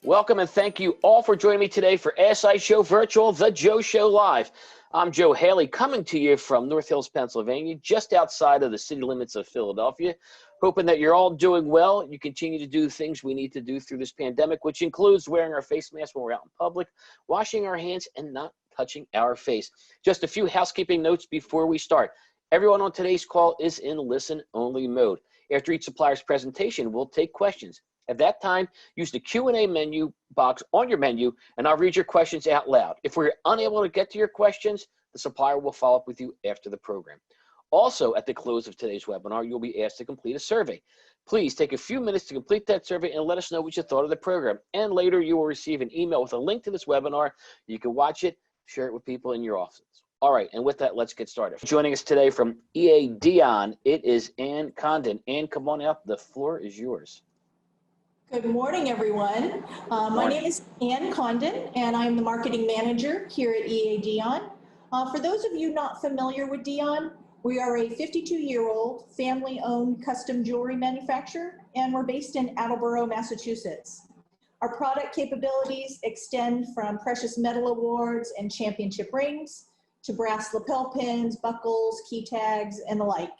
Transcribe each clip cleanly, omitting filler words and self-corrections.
Welcome and thank you all for joining me today for ASI Show Virtual, The Joe Show Live. I'm Joe Haley, coming to you from North Hills, Pennsylvania, just outside of the city limits of Philadelphia. Hoping that you're all doing well. You continue to do things we need to do through this pandemic, which includes wearing our face masks when we're out in public, washing our hands, and not touching our face. Just a few housekeeping notes before we start. Everyone on today's call is in listen-only mode. After each supplier's presentation, we'll take questions. At that time, use the Q&A menu box on your menu, and I'll read your questions out loud. If we're unable to get to your questions, the supplier will follow up with you after the program. Also, at the close of today's webinar, you'll be asked to complete a survey. Please take a few minutes to complete that survey and let us know what you thought of the program. And later, you will receive an email with a link to this webinar. You can watch it, share it with people in your office. All right, and with that, let's get started. Joining us today from E A Dion, it is Ann Condon. Ann, come on out. The floor is yours. Good morning, everyone. My name is Ann Condon, and I'm the marketing manager here at E A Dion. For those of you not familiar with Dion, we are a 52-year-old family-owned custom jewelry manufacturer, and we're based in Attleboro, Massachusetts. Our product capabilities extend from precious metal awards and championship rings to brass lapel pins, buckles, key tags, and the like.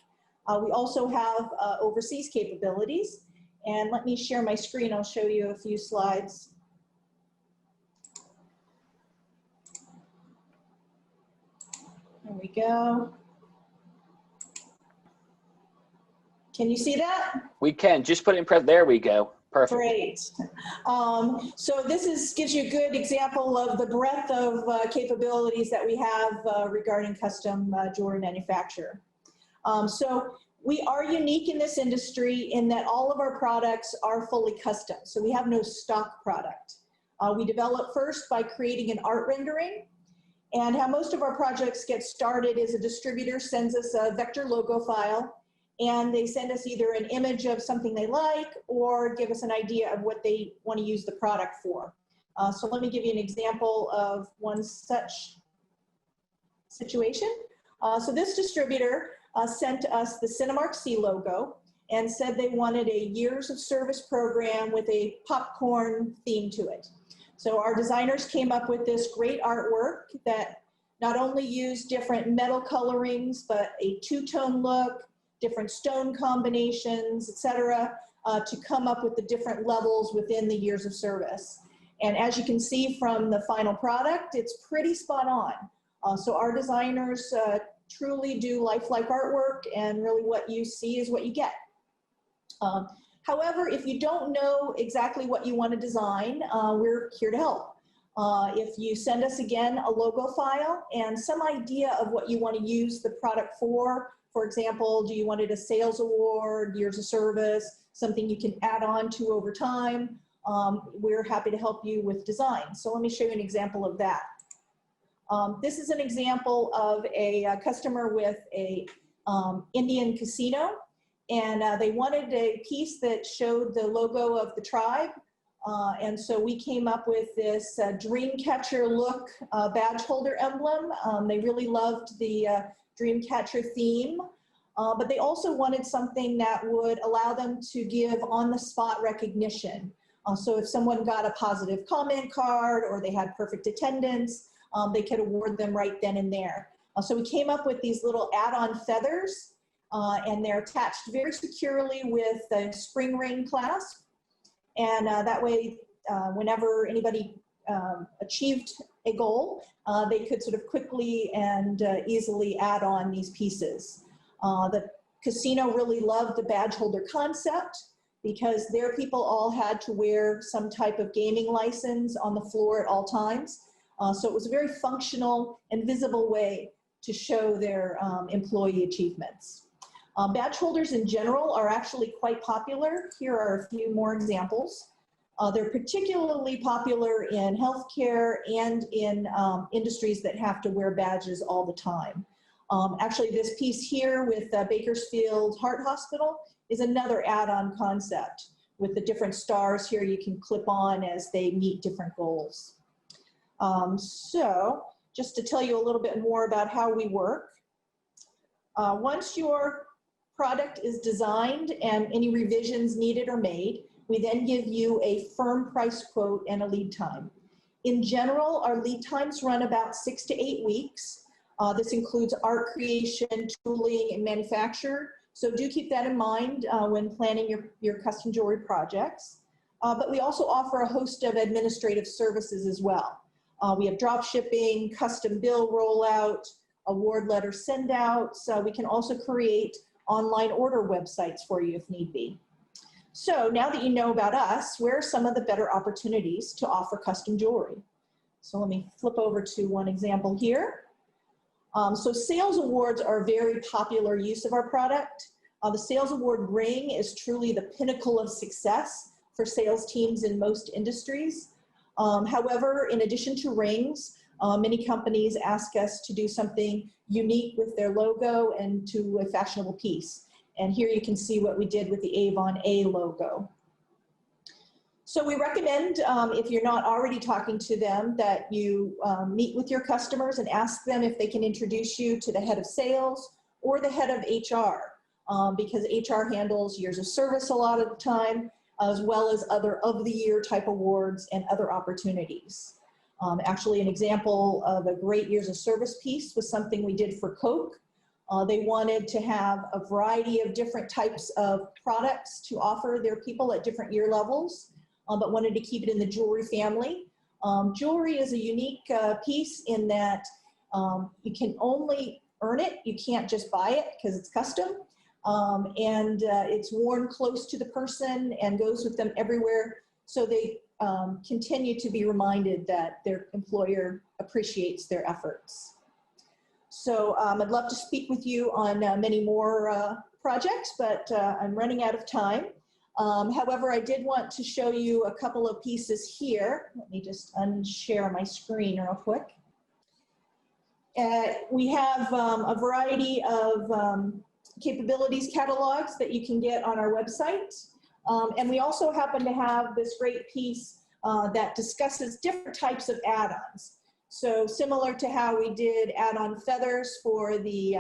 We also have overseas capabilities. And let me share my screen. I'll show you a few slides. There we go. Can you see that? We can. Just put it in there we go. Perfect. Great. So this gives you a good example of the breadth of capabilities that we have regarding custom jewelry manufacture. We are unique in this industry in that all of our products are fully custom. So we have no stock product. We develop first by creating an art rendering. And how most of our projects get started is a distributor sends us a vector logo file, and they send us either an image of something they like or give us an idea of what they want to use the product for. So let me give you an example of one such situation. So this distributor sent us the Cinemark C logo and said they wanted a years of service program with a popcorn theme to it. So our designers came up with this great artwork that not only used different metal colorings, but a two-tone look, different stone combinations, etc., to come up with the different levels within the years of service. And as you can see from the final product, it's pretty spot on. So our designers truly do lifelike artwork, and really what you see is what you get. However, if you don't know exactly what you want to design, we're here to help. If you send us again a logo file and some idea of what you want to use the product for example, do you want it a sales award, years of service, something you can add on to over time, we're happy to help you with design. So let me show you an example of that. This is an example of a customer with a Indian casino, and they wanted a piece that showed the logo of the tribe. And so we came up with this dream catcher look badge holder emblem. They really loved the dream catcher theme, but they also wanted something that would allow them to give on-the-spot recognition. So if someone got a positive comment card or they had perfect attendance, they could award them right then and there. So we came up with these little add-on feathers, and they're attached very securely with the spring ring clasp. And that way, whenever anybody achieved a goal, they could sort of quickly and easily add on these pieces. The casino really loved the badge holder concept because their people all had to wear some type of gaming license on the floor at all times. So it was a very functional and visible way to show their employee achievements. Badge holders in general are actually quite popular. Here are a few more examples. They're particularly popular in healthcare and in industries that have to wear badges all the time. Actually, this piece here with Bakersfield Heart Hospital is another add-on concept. With the different stars here you can clip on as they meet different goals. So just to tell you a little bit more about how we work, once your product is designed and any revisions needed are made, We then give you a firm price quote and a lead time. In general, our lead times run about 6 to 8 weeks. This includes art creation, tooling, and manufacture. So do keep that in mind when planning your custom jewelry projects. But we also offer a host of administrative services as well. We have drop shipping, custom bill rollout, award letter send outs. We can also create online order websites for you if need be. So now that you know about us, where are some of the better opportunities to offer custom jewelry? So let me flip over to one example here. So sales awards are a very popular use of our product. The sales award ring is truly the pinnacle of success for sales teams in most industries. However, in addition to rings, many companies ask us to do something unique with their logo and to a fashionable piece. And here you can see what we did with the Avon A logo. So we recommend, if you're not already talking to them, that you meet with your customers and ask them if they can introduce you to the head of sales or the head of HR, because HR handles years of service a lot of the time, as well as other of-the-year type awards and other opportunities. Actually, an example of a great years of service piece was something we did for Coke. They wanted to have a variety of different types of products to offer their people at different year levels, but wanted to keep it in the jewelry family. Jewelry is a unique piece in that you can only earn it. You can't just buy it because it's custom. And it's worn close to the person and goes with them everywhere. So they continue to be reminded that their employer appreciates their efforts. So I'd love to speak with you on many more projects, but I'm running out of time. However, I did want to show you a couple of pieces here. Let me just unshare my screen real quick. We have a variety of capabilities catalogs that you can get on our website. And we also happen to have this great piece that discusses different types of add-ons. So similar to how we did add-on feathers for the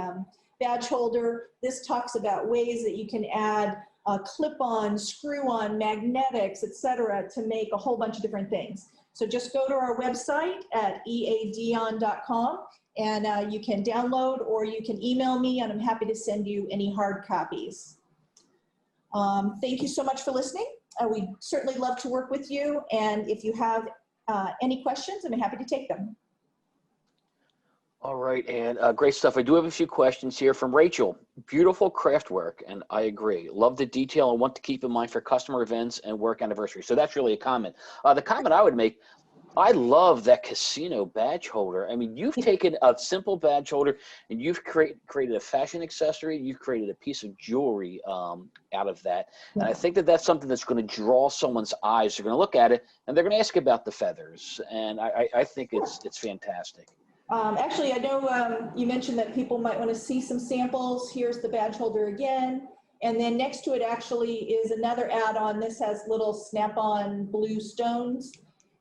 badge holder, this talks about ways that you can add clip-on, screw-on, magnetics, etc., to make a whole bunch of different things. So just go to our website at eadion.com and you can download or you can email me and I'm happy to send you any hard copies. Thank you so much for listening. We'd certainly love to work with you, and if you have any questions, I'm happy to take them. All right, and great stuff. I do have a few questions here from Rachel. Beautiful craft work, and I agree. Love the detail and want to keep in mind for customer events and work anniversaries. So that's really a comment. The comment I would make, I love that casino badge holder. I mean, you've taken a simple badge holder and you've created a fashion accessory. You've created a piece of jewelry out of that. And I think that that's something that's going to draw someone's eyes. They're going to look at it and they're going to ask about the feathers. And I think it's fantastic. Actually, I know you mentioned that people might want to see some samples. Here's the badge holder again. And then next to it actually is another add-on. This has little snap-on blue stones.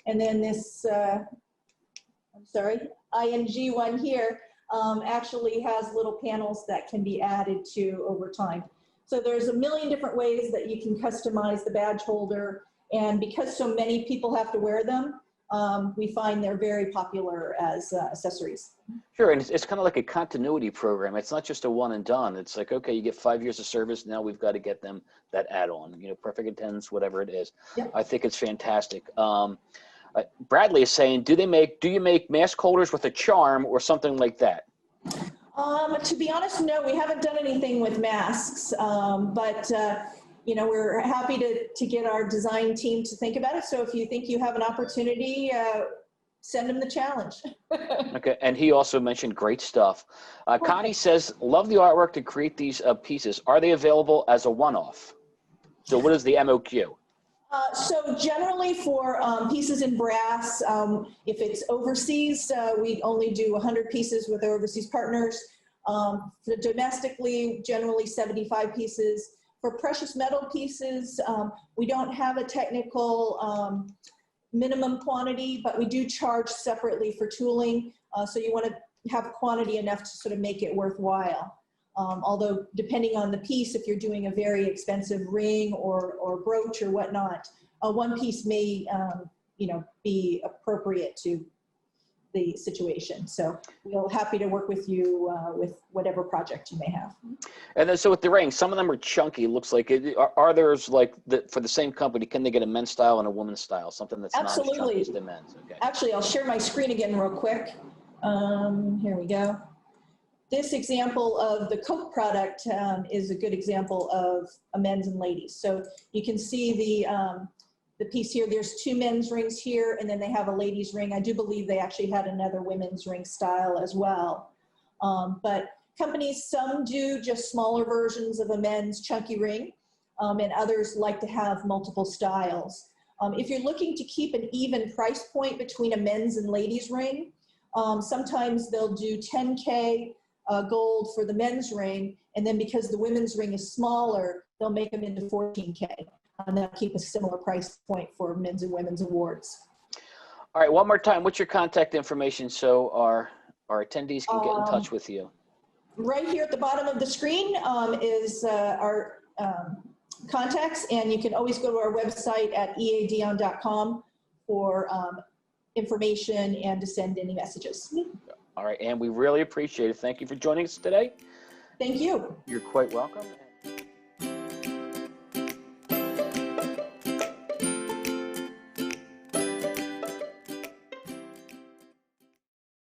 And then this, ING one here actually has little panels that can be added to over time. So there's a million different ways that you can customize the badge holder. And because so many people have to wear them, we find they're very popular as accessories. Sure, and it's kind of like a continuity program. It's not just a one and done. It's like, okay, you get 5 years of service. Now we've got to get them that add-on, you know, perfect attendance, whatever it is. Yep. I think it's fantastic. Bradley is saying, do you make mask holders with a charm or something like that? To be honest, no, we haven't done anything with masks, but you know, we're happy to get our design team to think about it. So if you think you have an opportunity, send them the challenge. Okay, and he also mentioned great stuff. Connie says, love the artwork to create these pieces. Are they available as a one-off? So what is the MOQ? So generally for pieces in brass, if it's overseas, we only do 100 pieces with our overseas partners. For domestically, generally 75 pieces. For precious metal pieces, we don't have a technical minimum quantity, but we do charge separately for tooling. So you want to have quantity enough to sort of make it worthwhile. Although depending on the piece, if you're doing a very expensive ring or brooch or whatnot, one piece may be appropriate to the situation. So we're happy to work with you with whatever project you may have. And then, so with the rings, some of them are chunky. Looks like it. Are there's like for the same company? Can they get a men's style and a woman's style? Something that's not as chunky as the men's. Okay. Actually, I'll share my screen again real quick. Here we go. This example of the Coke product is a good example of a men's and ladies. So you can see the piece here. There's two men's rings here, and then they have a ladies ring. I do believe they actually had another women's ring style as well. But companies, some do just smaller versions of a men's chunky ring, and others like to have multiple styles. If you're looking to keep an even price point between a men's and ladies ring, sometimes they'll do 10K gold for the men's ring, and then because the women's ring is smaller, they'll make them into 14K. And they'll keep a similar price point for men's and women's awards. All right, one more time. What's your contact information so our attendees can get in touch with you? Right here at the bottom of the screen is our contacts, and you can always go to our website at eadion.com for information and to send any messages. All right, and we really appreciate it. Thank you for joining us today. Thank you. You're quite welcome.